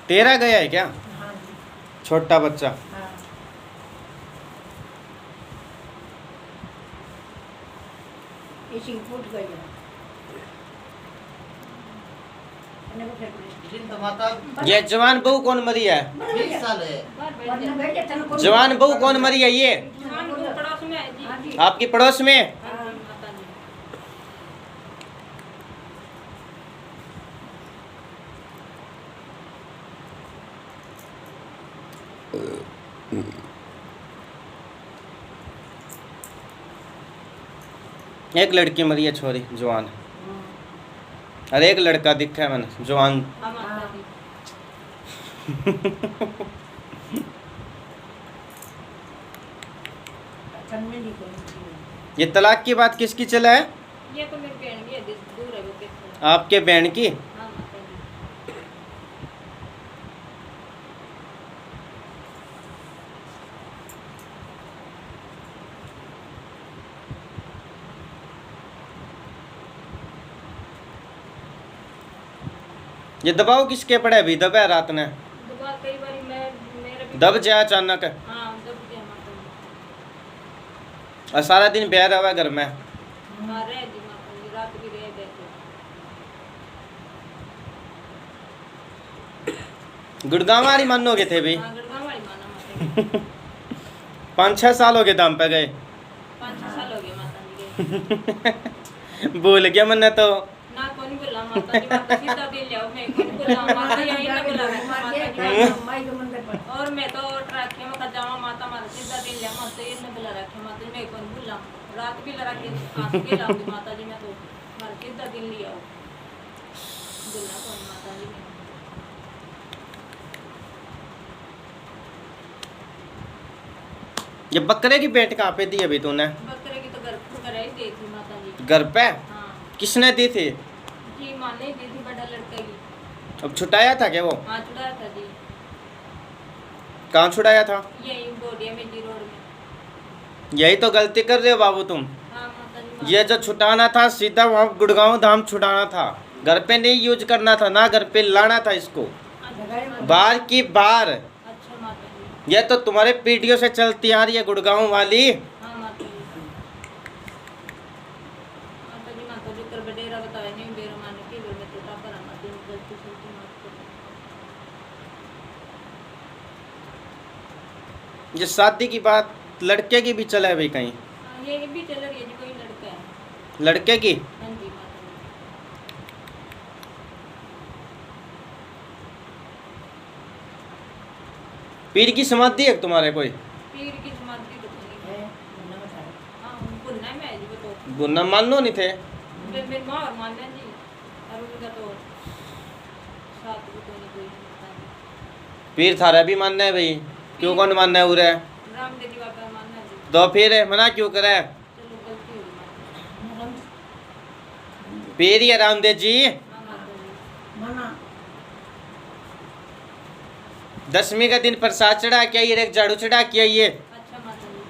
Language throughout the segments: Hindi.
तेरा गया है क्या? हाँ जी। छोटा बच्चा। हाँ। इसी फूट गया। मैंने को फिर जिन तो माता ये जवान बहू कौन मरी है? 20 साल है। वरना बेटे तन को जवान बहू कौन मरी है ये? जवान बहू पड़ोस में है जी। हाँ जी। आपकी पड़ोस में? हाँ जी, माता जी। एक लड़की मरी है छोरी जवान, और एक लड़का दिखा है मैंने जवान। हाँ माता जी। तन में नहीं कोई। ये तलाक की बात किसकी चला है? ये तो मेरी बहन की है, दूर है वो किससे। आपके बहन की? हाँ माता जी। ये दबाव किसके पड़े अभी? दबा रात ने दुआ कई बारी मैं मेरे भी- दब जाए अचानक, हाँ दब गया माता जी। और सारा दिन बेह रहा है घर में। हाँ रह जी माता जी, रात भी रह गए थे। गुड़गांव वाली मानोगे थे भी? हाँ गुड़गांव वाली माना माता जी। 5-6 साल हो गए दाम पे गए। 5-6 साल हो गए माता जी। भूल गया मैंने तो। ना कौन बोला माता जी, माता सीधा दिल जाओ, मैं कौन बोला माता जी, यही ना बोला मैं माता जी। माई के मंदिर पर। और मैं तो रखे मैं जावा माता माता सीधा दिल जा माता ये ने बोला रखे माता जी, मैं कौन बोला रात भी लड़ा के आंख के लाऊंगी माता जी, मैं तो मार सीधा दिल लिया बोला कौन माता जी। मैं ये बकरे की पेट कहाँ पे दी अभी तूने? बकरे की तो घर ही दी थी माता जी। घर पे? हाँ किसने दी थी? जी माँ ने दी थी बड़ा लड़का की। अब छुटाया था क्या वो? हाँ छुड़ाया था जी, कहाँ छुड़ाया था? यही बोडिया में जी रोड में। यही तो गलती कर रहे हो बाबू तुम। हाँ माता जी। ये जो छुटाना था सीधा वहाँ गुड़गांव धाम छुटाना था, घर पे नहीं यूज करना था ना, घर पे लाना था इसको बार की बार। अच्छा माता जी। ये तो तुम्हारे पीढ़ियों से चलती आ रही है गुड़गांव वाली। हाँ माता जी। माता जी माता जी कर बडेरा बताया नहीं बेरो माने की बेर में टूटा पर माता जी गलती से माफ कर। ये शादी की बात लड़के की भी चले भाई कहीं? हाँ ये भी चल रही है जी, कोई लड़का है। लड़के की? हाँ जी माता जी। पीर की समाधि है तुम्हारे कोई? पीर की समाधि तो नहीं है। है, मुन्ना बता रहा। हाँ उनको ना मैं जी वो तो गुन्ना मानो नहीं थे? मेरी माँ और मान जी, और उनका तो साथ भी तो नहीं कोई माता जी। पीर थारा भी मानना है भाई? क्यों कौन मानना है उरे? राम देवी बाबा मानना जी। तो फिर मना क्यों करे? चलो गलती हो गई माता जी। पीर या रामदेव जी हाँ माता जी। मना 10वीं का दिन प्रसाद चढ़ा के आइए, एक झाड़ू चढ़ा के आइए। अच्छा माता जी।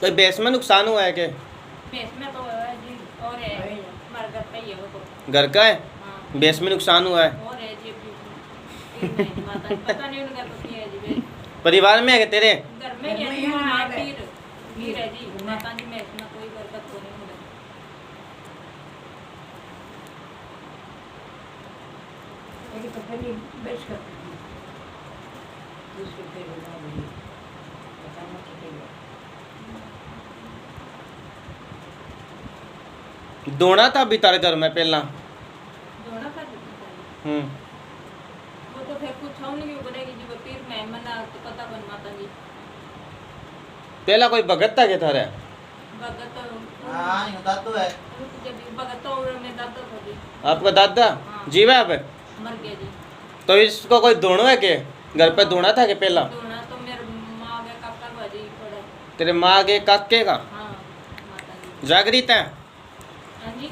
कोई बेस में नुकसान हुआ है क्या? बेस में तो है जी, और है हमारे घर पे ही है वो तो। घर का है? हाँ बेस में नुकसान हुआ है? और है जी अभी माता जी पता नहीं उनका तो क्या है जी बेस। परिवार में है क्या तेरे? घर में ही है जी, वहाँ है पीर है जी माता जी, में इसमें कोई बरकत तो नहीं मिलेगी। लेकिन तो पहले बेच कर दूसरे पे बना दी पता नहीं चलेगा। दोना था भी तारे घर में पहला? दोनों का जी वो तो फिर कुछ हम नहीं करेगी जी, वो पीर में मना तो पता बन माता जी। पहला कोई भगत था क्या थारे? भगत हाँ ये दादू है। जब भगत तो में दादा था जी। आपका दादा हाँ। जीवा है अब? मर गया जी। तो इसको कोई दोनों है के घर पे दोना था के पहला? दोनों तो मेरे माँ के काका तेरे माँ के काके का हाँ माता जी। जागृत है हाँ जी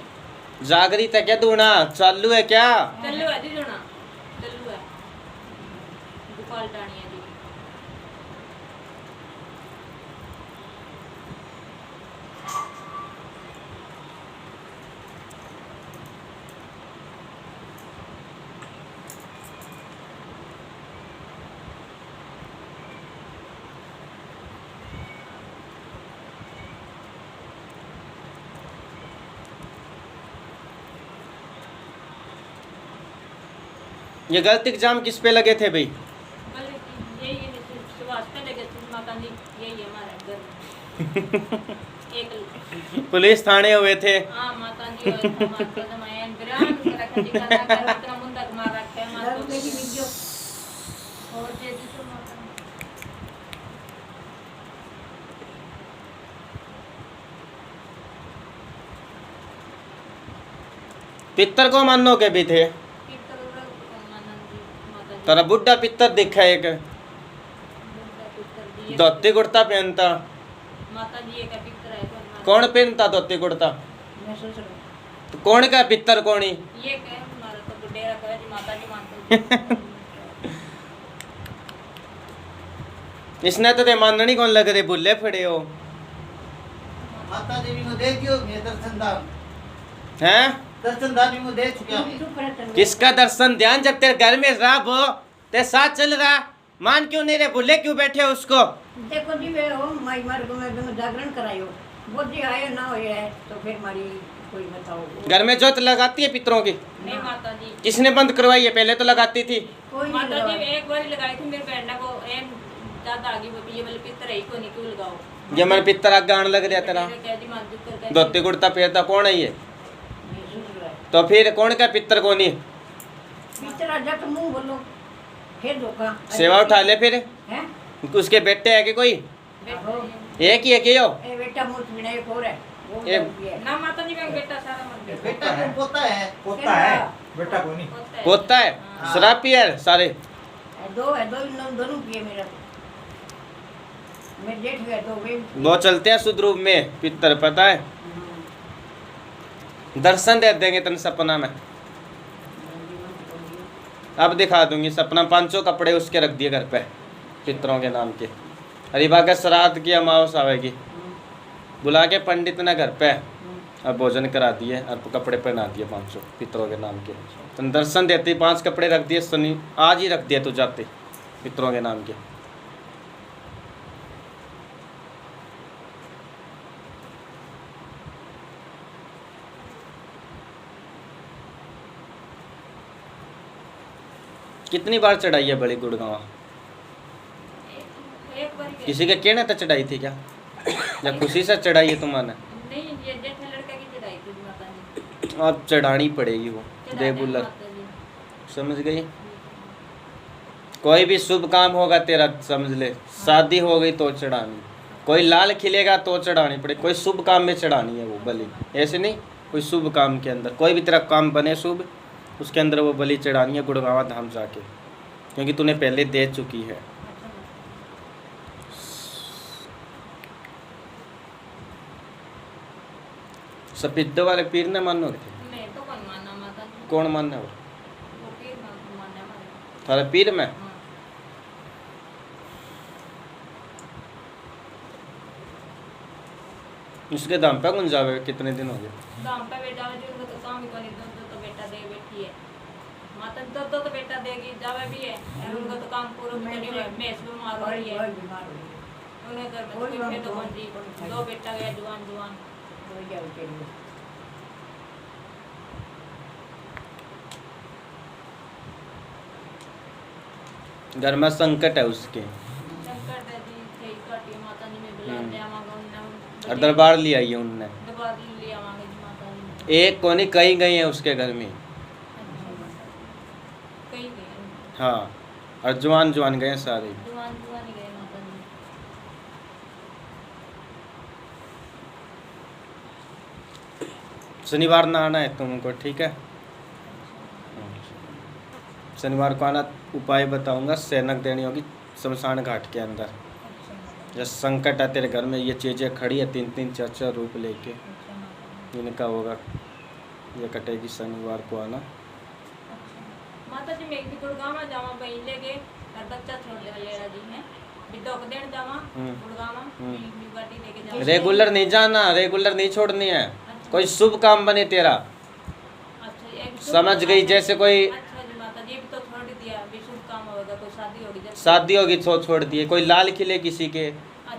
जागृत है क्या दूना चालू है क्या चल्लू है जी जोना चल्लू है गोपाल टाणी है जी। ये गलत एग्जाम किस पे लगे थे भाई बल यही है सुभाष पे लगे थे माता जी यही है हमारे घर एक पुलिस थाने हुए थे हाँ माता जी और माता जमायन बिरान कर रखा जी खाना कर इतना मुंडा मार रखा है माता दारू लेके वीडियो और जे जी तो माता पितर को मानो के भी थे पितर मानन जी माता जी तेरा बुढ़ा पितर दिखा एक बुड्ढा पितर जी एक- धोती कुर्ता पहनता माता जी एक पितर है तो माता- कौन पहनता धोती कुर्ता मैं सोच रहा हूँ तो कौन का पितर कौनी ये कहे हमारा तो बुड्ढेरा करे जी माता जी मानते इसने तो ते माननी कौन लग रहे बुल्ले फड़े हो माता देवी को देखियो मैं दर्शनदान हैं दर्शनदान भी को देख चुका हूँ चुप रहता है। किसका दर्शन ध्यान जब तेरे घर में राब हो ते साथ चल रहा मान क्यों नहीं रहे बुल्ले क्यों बैठे हो उसको देखो जी वे हो माई मार्ग में जागरण करायो वो जी आयो ना हो है तो फिर मारी कोई बताओ घर में जोत लगाती है पितरों की नहीं माता जी किसने बंद करवाई है पहले तो लगाती थी कोई नहीं माता जी लगाया। एक बार लगाई थी मेरे बहन को एन ज्यादा आगे वो ये वाले पितर है को नहीं क्यों लगाओ ये मन पितर आगे आने लग रहा तेरा कह जी मान दुख कर धोती कुर्ता पहनता कौन है ये ये सोच रहा है तो फिर कौन का पितर कौन है भीतर आ जा तो मुंह बोलो फिर धोखा सेवा उठा ले फिर हैं उसके बेटे है कि कोई बेटा एक ही है कि यो ए बेटा मूर्त बिना एक और है वो ए- भी है। ना माता जी मेरा बेटा सारा मर गया बेटा कौन पोता है पोता है बेटा कोई नहीं होता है पोता है हाँ। शराब पिया है सारे है दो दोनों पिए मेरा मैं जेठ गया तो वे वो चलते हैं शुद्ध रूप में पितर पता है दर्शन दे देंगे तेन सपना में अब दिखा दूंगी सपना 500 कपड़े उसके रख दिए घर पे पितरों के नाम के हरिभा का श्राद्ध की अमावस आवेगी बुला के पंडित ने घर पे और भोजन करा दिए और कपड़े पहना दिए 500 पितरों के नाम के तो दर्शन देती 5 कपड़े रख दिए शनि आज ही रख दिया तू जाते पितरों के नाम के कितनी बार चढ़ाई है बड़ी गुड़गांव एक बार गया। किसी के कहने तो चढ़ाई थी क्या या खुशी से चढ़ाई है तुम्हारे नहीं ये जेठ लड़का की चढ़ाई थी माता जी अब चढ़ानी पड़ेगी वो चढ़ा दे दिया बुल्लर माता जी। समझ गई कोई भी शुभ काम होगा तेरा समझ ले शादी हो गई तो चढ़ानी कोई लाल खिलेगा तो चढ़ानी पड़े कोई शुभ काम में चढ़ानी है वो बलि ऐसे नहीं कोई शुभ काम के अंदर कोई भी तेरा काम बने शुभ उसके अंदर वो बलि चढ़ानी है गुड़गावा धाम जाके क्योंकि तूने पहले दे चुकी है अच्छा माता सपिद्दो वाले पीर ने मानो थे जी। मैं तो कौन मानना माता जी कौन मानने वो वो पीर मानने हमारे थारे पीर में हाँ उसके दाम पे कौन जावे कितने दिन हो गए काम पे बेटा जो उनको तो काम ही कोनी तो बेटा दे बैठी है माता तो बेटा देगी जावे भी है और उनको तो काम पूरा भी नहीं हुआ मैं इसमें मार हो रही है बीमार हो गई उन्हें घर में कोई फिर तो कौन जी दो बेटा गया जवान जवान हो जाओ चलिए घर में संकट है उसके शंकर दादी थे काटी माता जी में बुला दे आवांगा उन्हें और दरबार लिया है उनने दरबार ले आवांगे जी माता जी एक को नहीं कई गई है उसके घर में कहीं गए हाँ और जवान जवान गए सारे जवान जवान ही गए माता जी शनिवार नहाना है तुमको ठीक है शनिवार को आना उपाय बताऊंगा सैनक देनी होगी शमशान घाट के अंदर जब संकट है तेरे घर में, ये चीज़ें खड़ी है 3-3 4-4 रूप लेके, अच्छा माता जी। इनका होगा, ये कटेगी शनिवार को आना। माता जी मैं भी गुड़गांव जावा बई लेके और बच्चा छोड़ ले जी हैं विदोक देन जावा गुड़गांव भी गाड़ी लेके जावा। रेगुलर नहीं जाना, रेगुलर नहीं छोड़नी है, कोई शुभ काम बने तेरा, अच्छा एक समझ गई? जैसे कोई अच्छा जी माता जी भी तो छोड़ दिया, भी शुभ काम होगा, कोई शादी होगी जब शादी होगी तो छोड़ दिए, कोई लाल खिले किसी के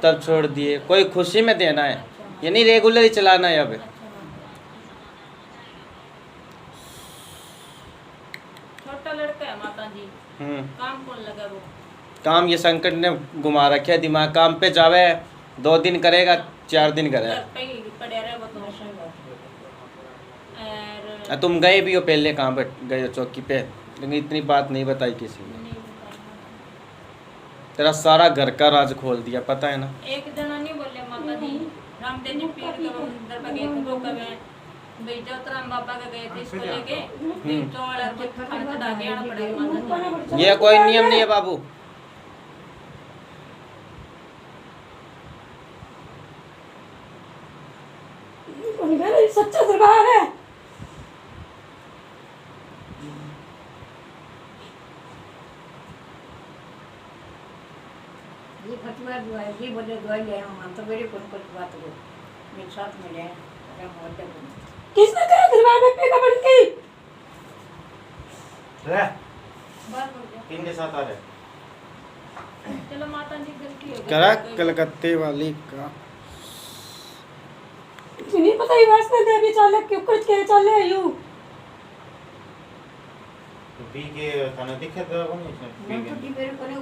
तब छोड़ दिए, कोई खुशी में देना है, ये नहीं रेगुलर ही चलाना है अब। अच्छा माता छोटा लड़का है माता जी, काम कौन लगा वो? काम ये संकट ने घुमा रखे है दिमाग, काम पे जावे 2 दिन करेगा 4 दिन करे। घर पे ही पड़े रहे वो तो और तुम गए भी हो पहले, कहाँ पे गए हो? चौकी पे, लेकिन इतनी बात नहीं बताई किसी ने। नहीं बताया। तेरा सारा घर का राज खोल दिया, पता है ना? एक जना नहीं बोले माता जी, रामदेव जी पीर के मंदिर पे गए थे, वो कहे भाई जोतराम बाबा का गए थे इसको लेके चौड़ और कुछ खाना चढ़ा के आना पड़ेगा माता जी। ये कोई नियम नहीं है बाबू। सच्चा दरबार है। ये फतवा दुआ है, ये बोले दुआ ले हम तो मेरे कौन कुछ बात को मेरे साथ में ले अगर मोटे को किसने कहा दरबार में पेगा बन गई? बात हो गया। किनके साथ आ रहे? चलो माता जी गलती हो गई। करा कलकत्ते वाली का नहीं पता ही वासना देवी चाले क्यों कुछ के चाले यू पी के थाने दिखे तो नहीं, पी के मेरे को नहीं